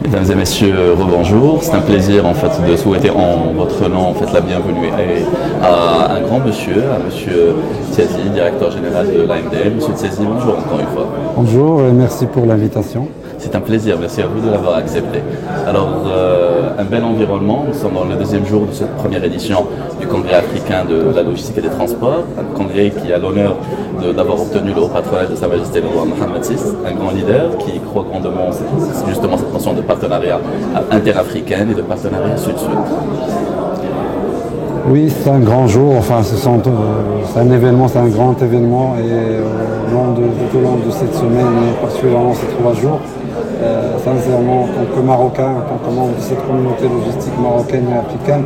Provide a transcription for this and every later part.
Mesdames et messieurs, rebonjour. C'est un plaisir en fait de souhaiter en votre nom en fait la bienvenue à un grand monsieur, à monsieur Tiazi, directeur général de l'AMDL. Monsieur Tiazi, bonjour encore une fois. Bonjour et merci pour l'invitation. C'est un plaisir, merci à vous de l'avoir accepté. Alors, un bel environnement, nous sommes dans le deuxième jour de cette première édition du Congrès africain de la logistique et des transports, un congrès qui a l'honneur d'avoir obtenu le haut patronage de Sa Majesté le roi Mohammed VI, un grand leader qui croit grandement justement cette notion de partenariat interafricain et de partenariat sud-sud. Oui, c'est un grand jour, enfin c'est un événement, c'est un grand événement et tout au long de cette semaine et particulièrement ces 3 jours, sincèrement en tant que Marocain, en tant que membre de cette communauté logistique marocaine et africaine,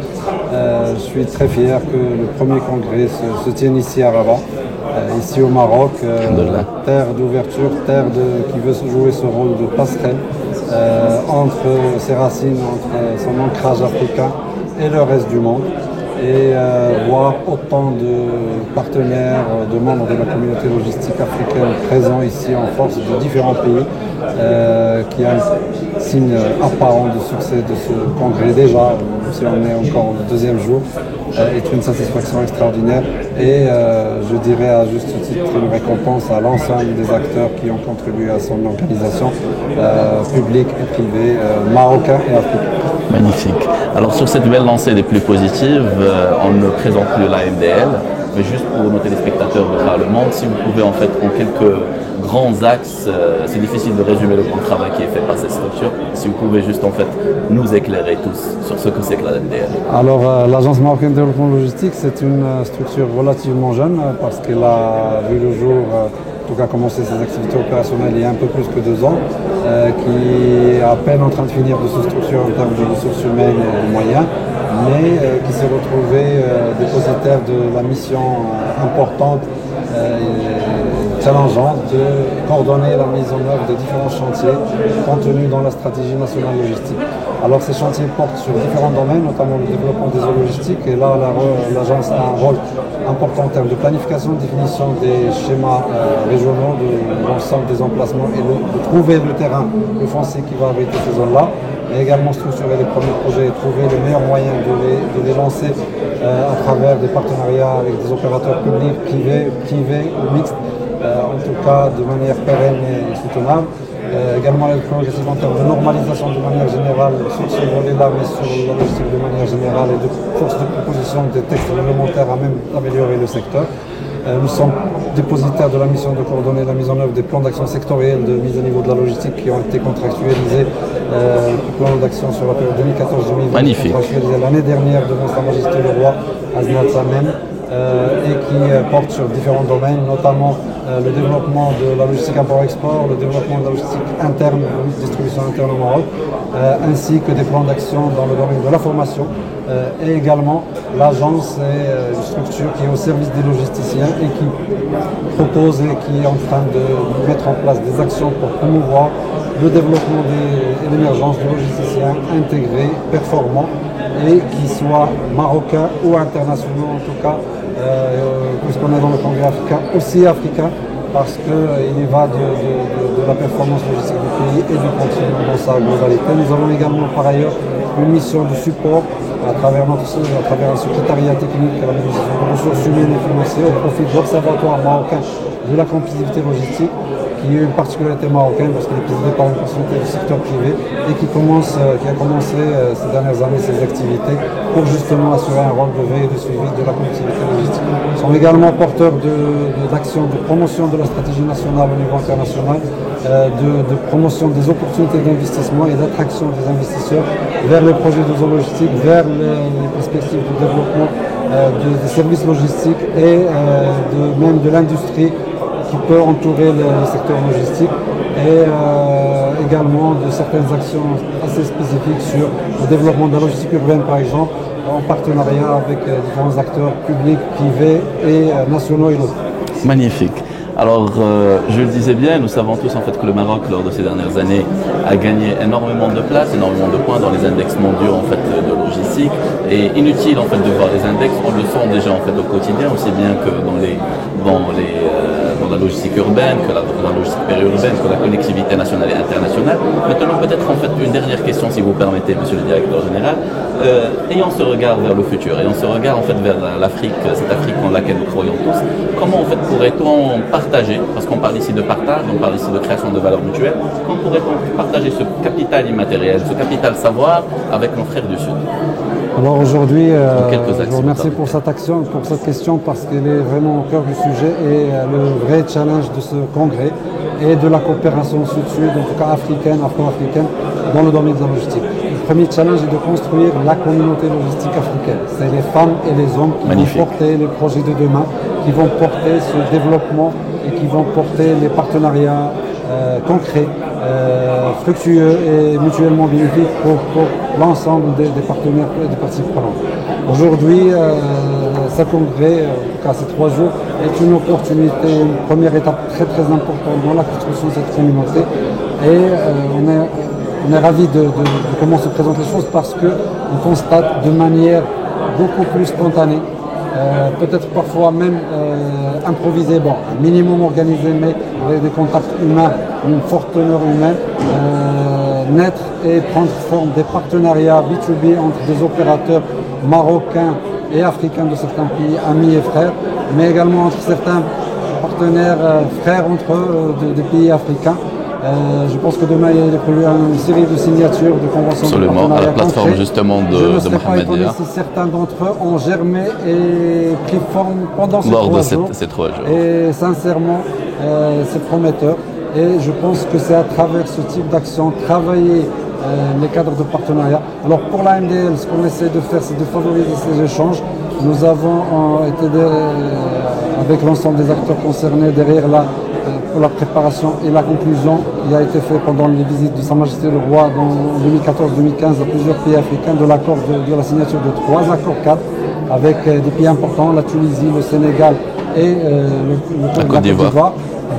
je suis très fier que le premier congrès se tienne ici à Rabat, ici au Maroc, terre d'ouverture, qui veut jouer ce rôle de passerelle entre ses racines, entre son ancrage africain et le reste du monde. Et voir autant de partenaires, de membres de la communauté logistique africaine présents ici en force de différents pays, qui a un signe apparent de succès de ce congrès déjà, si on est encore au deuxième jour, est une satisfaction extraordinaire et je dirais à juste titre une récompense à l'ensemble des acteurs qui ont contribué à son organisation, publique et privée, marocain et africain. Magnifique. Alors sur cette belle lancée des plus positives, on ne présente plus l'AMDL, mais juste pour nos téléspectateurs de par le monde, si vous pouvez en fait en quelques grands axes, c'est difficile de résumer le grand travail qui est fait par cette structure, si vous pouvez juste en fait nous éclairer tous sur ce que c'est que l'AMDL. Alors l'Agence marocaine de développement logistique, c'est une structure relativement jeune parce qu'elle a vu le jour, en tout cas commencé ses activités opérationnelles il y a un peu plus que 2 ans, qui est à peine en train de finir de se structurer en termes de ressources humaines et de moyens, mais qui s'est retrouvé dépositaire de la mission importante challengeante de coordonner la mise en œuvre de différents chantiers contenus dans la stratégie nationale logistique. Alors ces chantiers portent sur différents domaines, notamment le développement des eaux logistiques, et là l'agence a un rôle important en termes de planification, de définition des schémas régionaux de l'ensemble des emplacements et de trouver le terrain, le foncier qui va abriter ces zones-là, et également structurer les premiers projets et trouver les meilleurs moyens de les lancer à travers des partenariats avec des opérateurs publics, privés ou mixtes, en tout cas de manière pérenne et soutenable. Également les progressifs en termes de normalisation de manière générale sur ce volet-là, mais sur la logistique de manière générale et de force de proposition des textes réglementaires à même améliorer le secteur. Nous sommes dépositaires de la mission de coordonner la mise en œuvre des plans d'action sectoriels de mise à niveau de la logistique qui ont été contractualisés, le plan d'action sur la période 2014-2020, contractualisé l'année dernière devant Sa Majesté le roi Aznat Samem, et qui porte sur différents domaines, notamment le développement de la logistique import-export, le développement de la logistique interne, la distribution interne au Maroc, ainsi que des plans d'action dans le domaine de la formation. Et également, l'agence est une structure qui est au service des logisticiens et qui propose et qui est en train de mettre en place des actions pour promouvoir le développement et l'émergence de logisticiens intégrés, performants et qui soient marocains ou internationaux en tout cas, puisqu'on est dans le congrès africain, aussi africain, parce qu'il y va de la performance logistique du pays et du continent dans sa globalité. Nous avons également par ailleurs une mission de support à travers un secrétariat technique à la ministre des ressources humaines et financières au profit de l'Observatoire marocain de la compétitivité logistique, qui est une particularité marocaine parce qu'il est présidé par une personnalité du secteur privé et qui a commencé ces dernières années ses activités pour justement assurer un rôle de veille et de suivi de la compétitivité logistique. Ils sont également porteurs d'actions de promotion de la stratégie nationale au niveau international, de promotion des opportunités d'investissement et d'attraction des investisseurs vers les projets de zone logistique, vers les perspectives de développement des services logistiques et même de l'industrie qui peut entourer le secteur logistique et également de certaines actions assez spécifiques sur le développement de la logistique urbaine par exemple, en partenariat avec différents acteurs publics, privés et nationaux et locaux. Magnifique. Alors, je le disais bien, nous savons tous en fait que le Maroc, lors de ces dernières années, a gagné énormément de place, énormément de points dans les index mondiaux en fait de logistique. Et inutile en fait de voir les index, on le sent déjà en fait au quotidien, aussi bien que dans la logistique urbaine, que la logistique périurbaine, que la connectivité nationale et internationale. Maintenant, peut-être en fait une dernière question, si vous permettez, monsieur le directeur général. Ayant ce regard vers le futur, ayant ce regard en fait vers l'Afrique, cette Afrique en laquelle nous croyons tous, comment en fait pourrait-on partager, parce qu'on parle ici de partage, on parle ici de création de valeurs mutuelles, comment pourrait-on partager ce capital immatériel, ce capital savoir avec nos frères du Sud? Alors aujourd'hui, je vous remercie pour cette action, pour cette question, parce qu'elle est vraiment au cœur du sujet et le vrai challenge de ce congrès et de la coopération sud-sud, en tout cas africaine, afro-africaine, dans le domaine de la logistique. Le premier challenge est de construire la communauté logistique africaine. C'est les femmes et les hommes qui vont porter les projets de demain, qui vont porter ce développement et qui vont porter les partenariats concrets, fructueux et mutuellement bénéfiques pour l'ensemble des partenaires et des parties prenantes. Aujourd'hui, ce congrès, en tout cas ces 3 jours, est une opportunité, une première étape très très importante dans la construction de cette communauté. Et on est ravis de comment se présentent les choses, parce qu'on constate de manière beaucoup plus spontanée, peut-être parfois même improvisé, bon, un minimum organisé, mais avec des contacts humains, une forte teneur humaine, naître et prendre forme des partenariats B2B entre des opérateurs marocains et africains de certains pays, amis et frères, mais également entre certains partenaires frères entre eux des pays africains. Je pense que demain il y a prévu une série de signatures de conventions. Absolument, à la plateforme concrets. Justement de Je ne serais pas étonné Mohamed si certains d'entre eux ont germé et pris forme pendant ces 3 jours. Ces 3 jours. Et sincèrement, c'est prometteur. Et je pense que c'est à travers ce type d'action, travailler les cadres de partenariat. Alors pour la MDL, ce qu'on essaie de faire, c'est de favoriser ces échanges. Nous avons été avec l'ensemble des acteurs concernés derrière pour la préparation et la conclusion qui a été fait pendant les visites de Sa Majesté le Roi en 2014-2015 à plusieurs pays africains, de l'accord de la signature de 3 accords cadres avec des pays importants, la Tunisie, le Sénégal et la Côte d'Ivoire,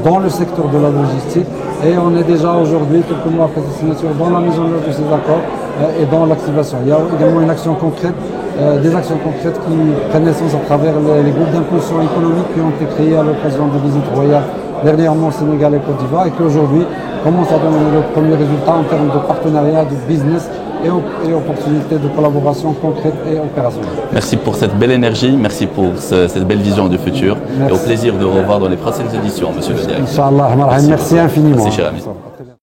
dans le secteur de la logistique. Et on est déjà aujourd'hui, quelques mois après cette signature, dans la mise en œuvre de ces accords et dans l'activation. Il y a également une action concrète, des actions concrètes qui prennent naissance à travers les groupes d'impulsion économique qui ont été créés à l'occasion des visites royales dernièrement au Sénégal et Côte d'Ivoire, et qui aujourd'hui commencent à donner le premier résultat en termes de partenariat, de business et opportunités de collaboration concrète et opérationnelle. Merci pour cette belle énergie, merci pour cette belle vision du futur. Merci. Et au plaisir de revoir dans les prochaines éditions, monsieur le directeur. Inch'Allah, merci infiniment. Merci, cher ami.